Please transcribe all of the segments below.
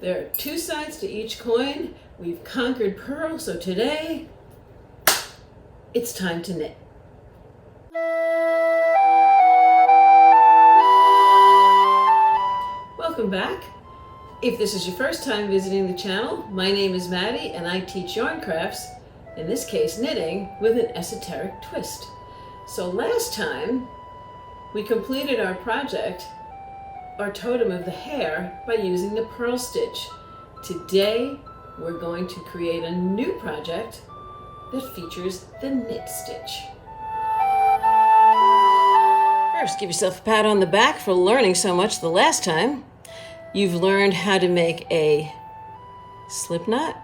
There are two sides to each coin. We've conquered Purl, so today it's time to knit. Welcome back. If this is your first time visiting the channel, my name is Maddie and I teach yarn crafts, in this case knitting, with an esoteric twist. So last time we completed our project, our totem of the hare, by using the purl stitch. Today we're going to create a new project that features the knit stitch. First, give yourself a pat on the back for learning so much the last time. You've learned how to make a slip knot,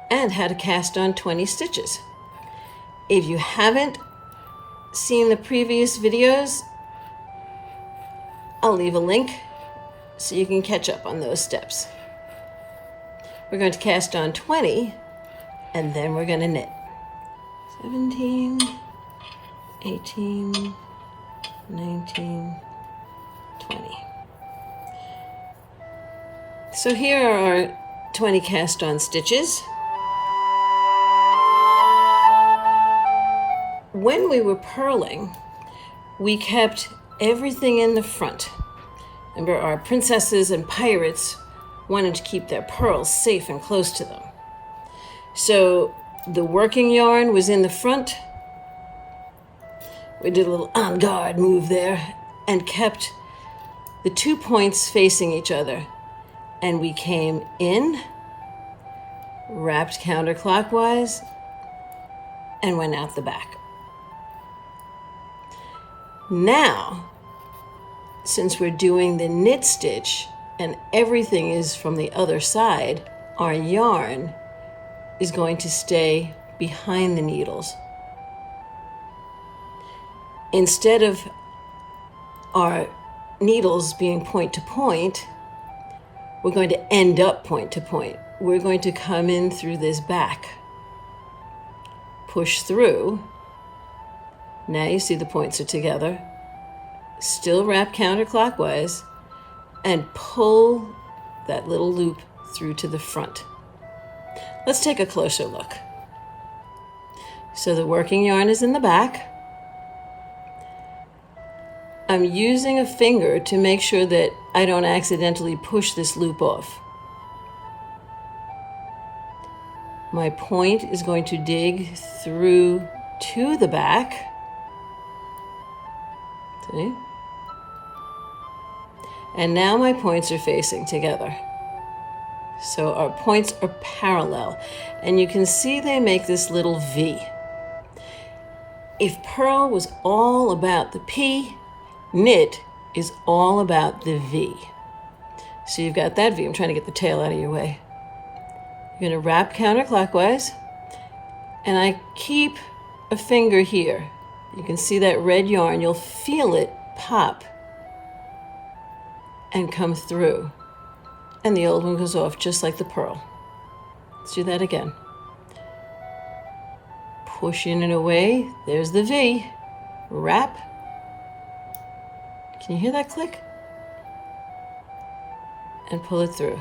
and how to cast on 20 stitches. If you haven't seen the previous videos, I'll leave a link so you can catch up on those steps. We're going to cast on 20 and then we're going to knit. 17, 18, 19, 20. So here are our 20 cast on stitches. When we were purling, we kept everything in the front. Remember, our princesses and pirates wanted to keep their pearls safe and close to them. So the working yarn was in the front. We did a little en garde move there and kept the 2 points facing each other. And we came in, wrapped counterclockwise, and went out the back. Now, since we're doing the knit stitch and everything is from the other side, our yarn is going to stay behind the needles. Instead of our needles being point to point, we're going to end up point to point. We're going to come in through this back, push through. Now you see the points are together. Still wrap counterclockwise and pull that little loop through to the front. Let's take a closer look. So the working yarn is in the back. I'm using a finger to make sure that I don't accidentally push this loop off. My point is going to dig through to the back. See? And now my points are facing together. So our points are parallel, and you can see they make this little V. If purl was all about the P, knit is all about the V. So you've got that V. I'm trying to get the tail out of your way. You're going to wrap counterclockwise, and I keep a finger here. You can see that red yarn. You'll feel it pop and come through. And the old one goes off just like the purl. Let's do that again. Push in and away. There's the V. Wrap. Can you hear that click? And pull it through.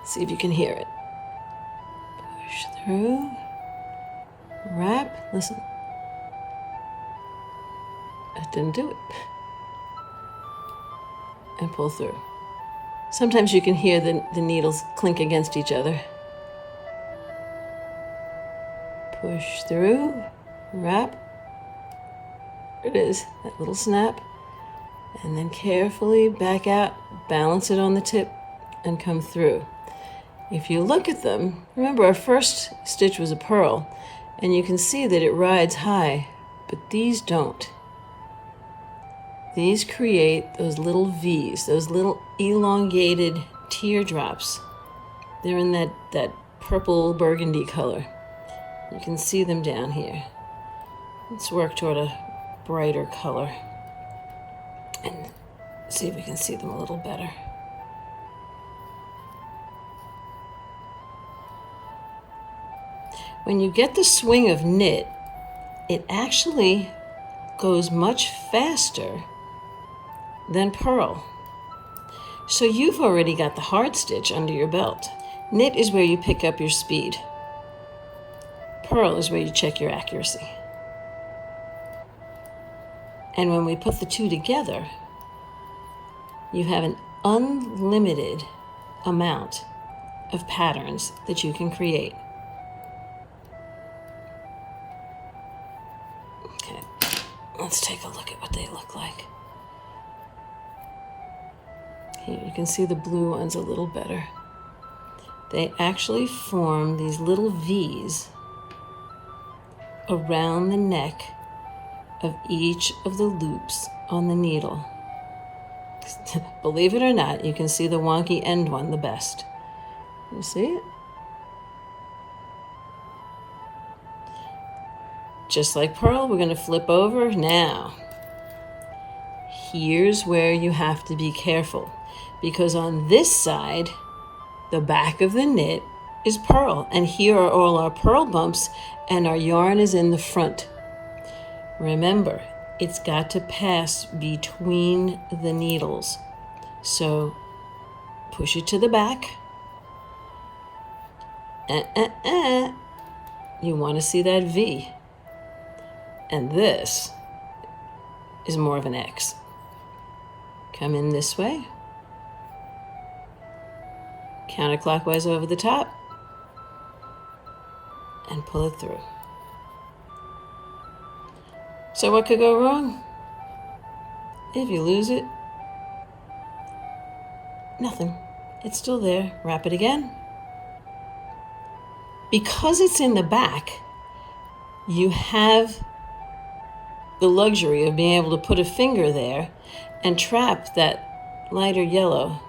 See if you can hear it. Push through. Wrap. Listen. That didn't do it. And pull through. Sometimes you can hear the needles clink against each other. Push through, wrap. There it is, that little snap. And then carefully back out, balance it on the tip, and come through. If you look at them, remember our first stitch was a purl, and you can see that it rides high, but these don't. These create those little V's, those little elongated teardrops. They're in that purple burgundy color. You can see them down here. Let's work toward a brighter color and see if we can see them a little better. When you get the swing of knit, it actually goes much faster than purl. So you've already got the hard stitch under your belt. Knit is where you pick up your speed. Purl is where you check your accuracy. And when we put the two together, you have an unlimited amount of patterns that you can create. Okay, let's take a look at what they look like. Here you can see the blue ones a little better. They actually form these little V's around the neck of each of the loops on the needle. Believe it or not, you can see the wonky end one the best. You see it? Just like purl, we're going to flip over now. Here's where you have to be careful, because on this side, the back of the knit is purl, and here are all our purl bumps, and our yarn is in the front. Remember, it's got to pass between the needles. So push it to the back. You want to see that V. And this is more of an X. Come in this way. Counterclockwise over the top. And pull it through. So what could go wrong? If you lose it, nothing. It's still there. Wrap it again. Because it's in the back, you have the luxury of being able to put a finger there and trap that lighter yellow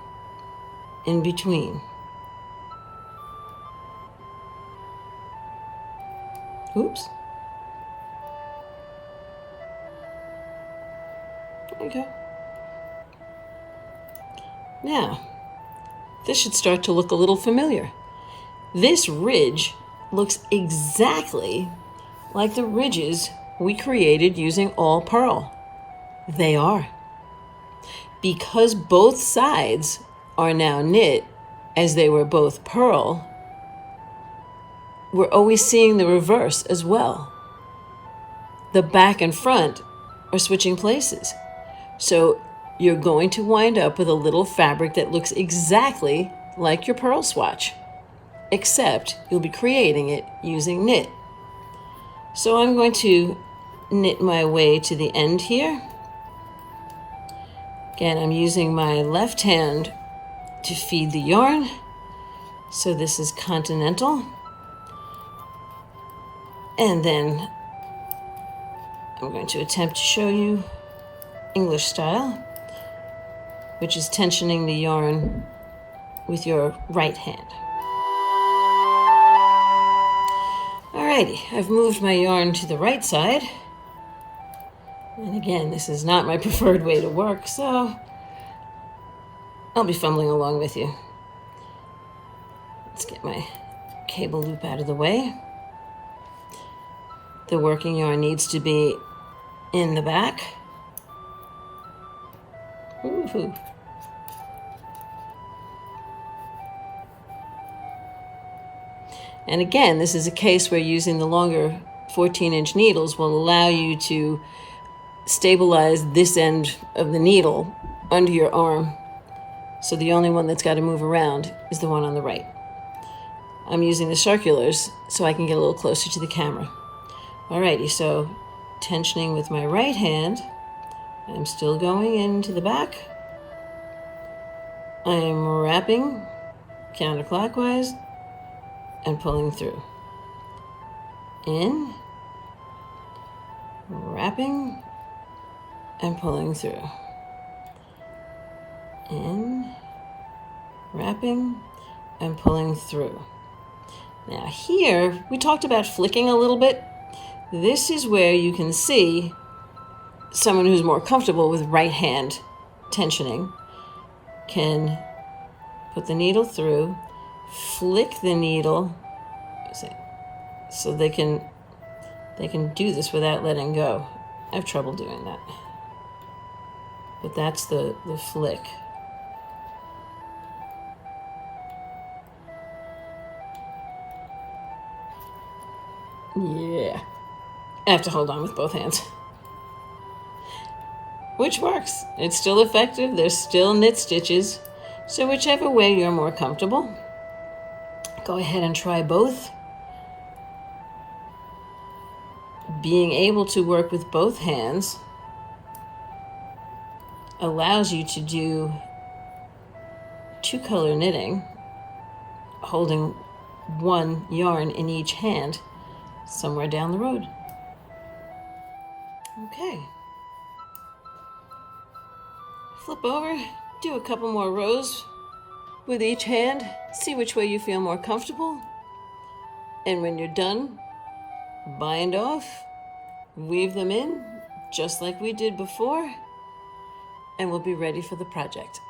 in between. Oops. There you go. Now, this should start to look a little familiar. This ridge looks exactly like the ridges we created using all purl. They are. Because both sides are now knit as they were both purl, we're always seeing the reverse as well. The back and front are switching places. So you're going to wind up with a little fabric that looks exactly like your purl swatch, except you'll be creating it using knit. So I'm going to knit my way to the end here. Again, I'm using my left hand to feed the yarn. So this is continental. And then I'm going to attempt to show you English style, which is tensioning the yarn with your right hand. Alrighty, I've moved my yarn to the right side. And again, this is not my preferred way to work, so I'll be fumbling along with you. Let's get my cable loop out of the way. The working yarn needs to be in the back. Ooh. And again, this is a case where using the longer 14-inch needles will allow you to stabilize this end of the needle under your arm. So the only one that's got to move around is the one on the right. I'm using the circulars so I can get a little closer to the camera. Alrighty, so tensioning with my right hand, I'm still going into the back. I'm wrapping counterclockwise and pulling through. In, wrapping, and pulling through. In, wrapping, and pulling through. Now here, we talked about flicking a little bit. This is where you can see someone who's more comfortable with right hand tensioning can put the needle through, flick the needle so they can They can do this without letting go. I have trouble doing that. But that's the flick. Yeah. I have to hold on with both hands. Which works. It's still effective. There's still knit stitches. So whichever way you're more comfortable, go ahead and try both. Being able to work with both hands allows you to do two-color knitting, holding one yarn in each hand somewhere down the road. Okay. Flip over, do a couple more rows with each hand, see which way you feel more comfortable. And when you're done, bind off, weave them in, just like we did before, and we'll be ready for the project.